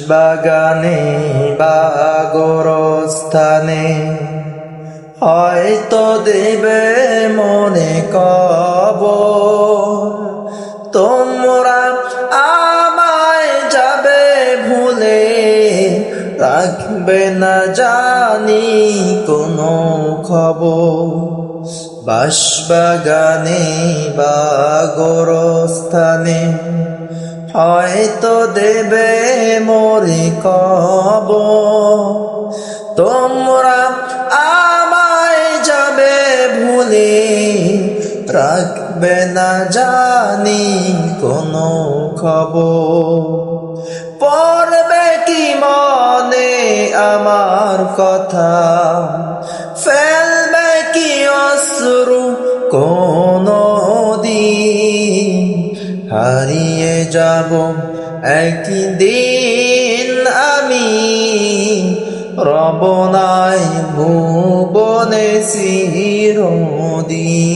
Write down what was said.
বাগানে বা গোরস্থানে হয়তো দেবে মনে কবর। তোমরা আমায় যাবে ভুলে, রাখবে না জানি কোনো খবর। বাঁশবাগানে বা গোরস্থানে হয়তো দেবে মোরে কবর। তোমরা আমায় যাবে ভুলে, রাখবে না জানি কোনো খবর। পড়বে কি মনে আমার কথা, ফেলবে কি অশ্রু কোনো দিন। হারিয়ে যাব একদিন আমি, রব নাই ভুবনে চিরদিন।